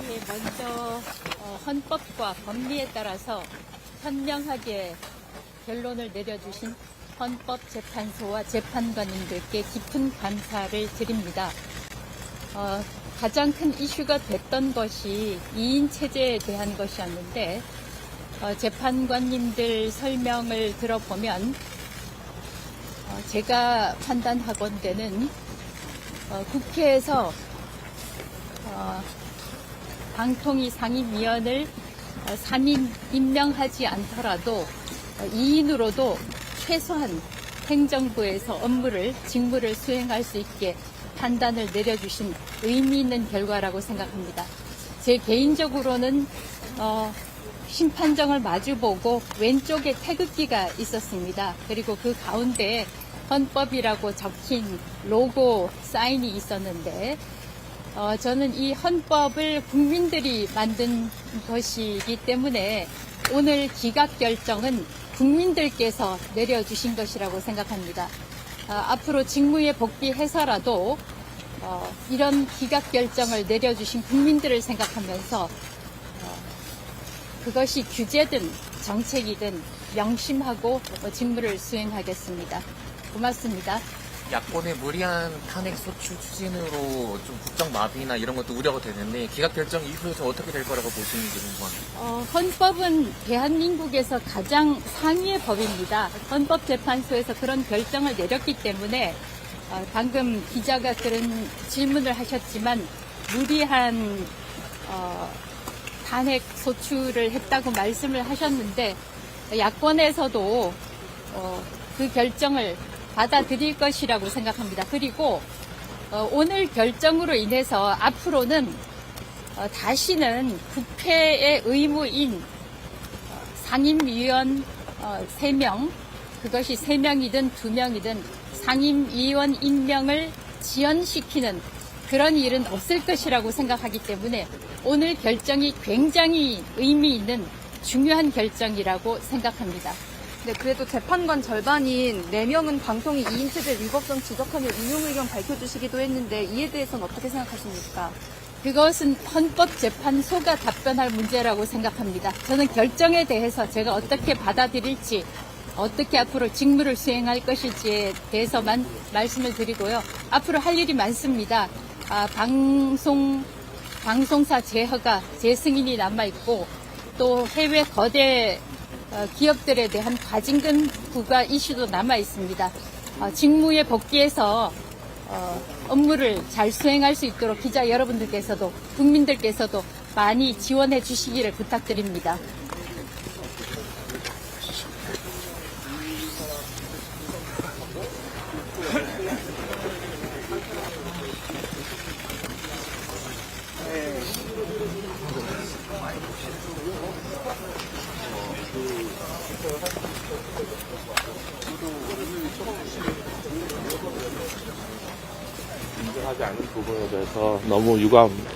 예, 먼저 헌법과 법리에 따라서 현명하게 결론을 내려주신 헌법재판소와 재판관님들께 깊은 감사를 드립니다. 가장 큰 이슈가 됐던 것이 2인 체제에 대한 것이었는데 재판관님들 설명을 들어보면 제가 판단하건대는 국회에서 방통위 상임위원을 3인 임명하지 않더라도 2인으로도 최소한 행정부에서 직무를 수행할 수 있게 판단을 내려주신 의미 있는 결과라고 생각합니다. 제 개인적으로는 심판정을 마주보고 왼쪽에 태극기가 있었습니다. 그리고 그 가운데에 헌법이라고 적힌 로고 사인이 있었는데 저는 이 헌법을 국민들이 만든 것이기 때문에 오늘 기각 결정은 국민들께서 내려주신 것이라고 생각합니다. 앞으로 직무에 복귀해서라도 이런 기각 결정을 내려주신 국민들을 생각하면서 그것이 규제든 정책이든 명심하고 직무를 수행하겠습니다. 고맙습니다. 야권의 무리한 탄핵 소추 추진으로 좀 국정 마비나 이런 것도 우려가 되는데 기각 결정 이후에 좀 어떻게 될 거라고 보시는지 궁금합니다. 헌법은 대한민국에서 가장 상위의 법입니다. 헌법재판소에서 그런 결정을 내렸기 때문에 방금 기자가 그런 질문을 하셨지만 무리한 탄핵 소추를 했다고 말씀을 하셨는데 야권에서도 그 결정을 받아들일 것이라고 생각합니다. 그리고 오늘 결정으로 인해서 앞으로는 다시는 국회의 의무인 상임위원 3명, 그것이 3명이든 2명이든 상임위원 임명을 지연시키는 그런 일은 없을 것이라고 생각하기 때문에 오늘 결정이 굉장히 의미 있는 중요한 결정이라고 생각합니다. 네, 그래도 재판관 절반인 4명은 방통위 2인 체제 위법성 지적하며 인용 의견 밝혀주시기도 했는데 이에 대해서는 어떻게 생각하십니까? 그것은 헌법재판소가 답변할 문제라고 생각합니다. 저는 결정에 대해서 제가 어떻게 받아들일지, 어떻게 앞으로 직무를 수행할 것일지에 대해서만 말씀을 드리고요. 앞으로 할 일이 많습니다. 방송사 재허가, 재승인이 남아있고 또 해외 거대 기업들에 대한 과징금 부과 이슈도 남아 있습니다. 직무에 복귀해서 업무를 잘 수행할 수 있도록 기자 여러분들께서도 국민들께서도 많이 지원해 주시기를 부탁드립니다. 인정하지 않은 부분에 대해서 너무 유감합니다.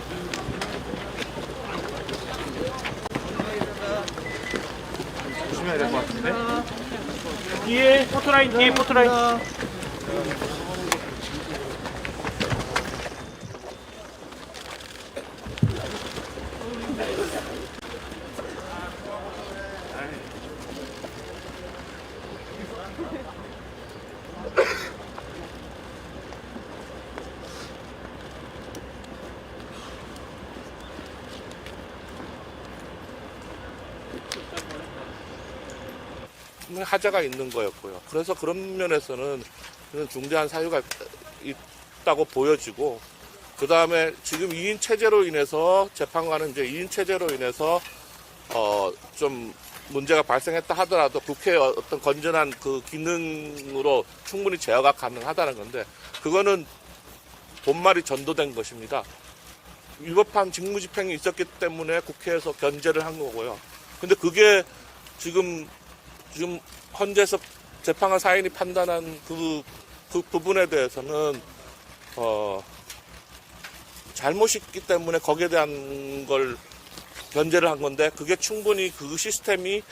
조심해야 될 것 같은데. 뒤에 포토라인, 뒤에 포토라인. 하자가 있는 거였고요. 그래서 그런 면에서는 중대한 사유가 있다고 보여지고, 그 다음에 지금 2인 체제로 인해서 재판관은 이제 2인 체제로 인해서 좀 문제가 발생했다 하더라도 국회의 어떤 건전한 그 기능으로 충분히 제어가 가능하다는 건데, 그거는 본말이 전도된 것입니다. 위법한 직무집행이 있었기 때문에 국회에서 견제를 한 거고요. 근데 그게 지금 헌재에서 재판관 사인이 판단한 그 부분에 대해서는 잘못이 있기 때문에 거기에 대한 걸 견제를 한 건데, 그게 충분히 그 시스템이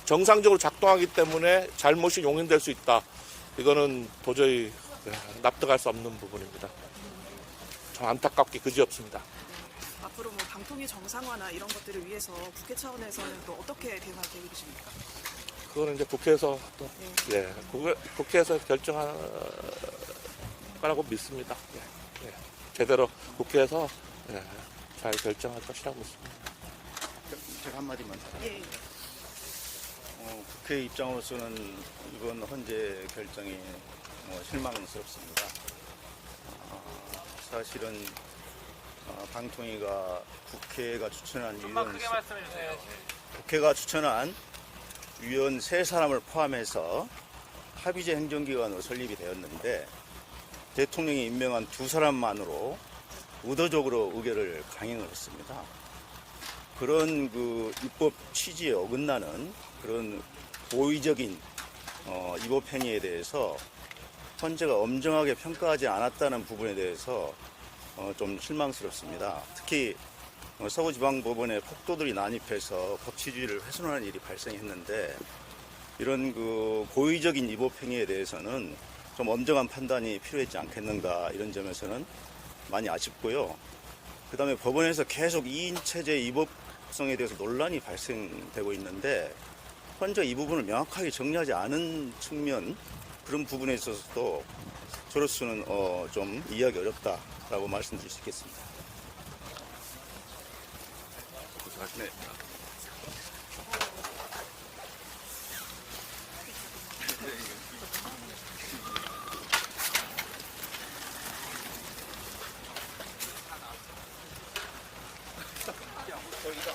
정상적으로 작동하기 때문에 잘못이 용인될 수 있다. 이거는 도저히 납득할 수 없는 부분입니다. 참 안타깝게 그지없습니다. 앞으로 뭐 방통위 정상화나 이런 것들을 위해서 국회 차원에서는 또 어떻게 대응할 계획이십니까? 그거는 이제 국회에서 또, 예, 국회에서 결정할 거라고 믿습니다. 예, 예. 제대로 국회에서 예, 잘 결정할 것이라고 믿습니다. 제가 한마디만. 예. 국회 입장으로서는 이번 헌재 결정이 실망스럽습니다. 사실은 방통위가 국회가 추천한 위원 세 사람을 포함해서 합의제 행정기관으로 설립이 되었는데 대통령이 임명한 두 사람만으로 의도적으로 의결을 강행을 했습니다. 그런 그 입법 취지에 어긋나는 그런 고의적인 입법 행위에 대해서 헌재가 엄정하게 평가하지 않았다는 부분에 대해서 좀 실망스럽습니다. 특히 서구지방법원에 폭도들이 난입해서 법 취지를 훼손하는 일이 발생했는데 이런 그 고의적인 입법 행위에 대해서는 좀 엄정한 판단이 필요했지 않겠는가 이런 점에서는 많이 아쉽고요. 그 다음에 법원에서 계속 2인 체제 입법성에 대해서 논란이 발생되고 있는데 헌재 이 부분을 명확하게 정리하지 않은 측면 그런 부분에 있어서도 저로서는 좀 이해하기 어렵다라고 말씀드릴 수 있겠습니다. 네. 저희가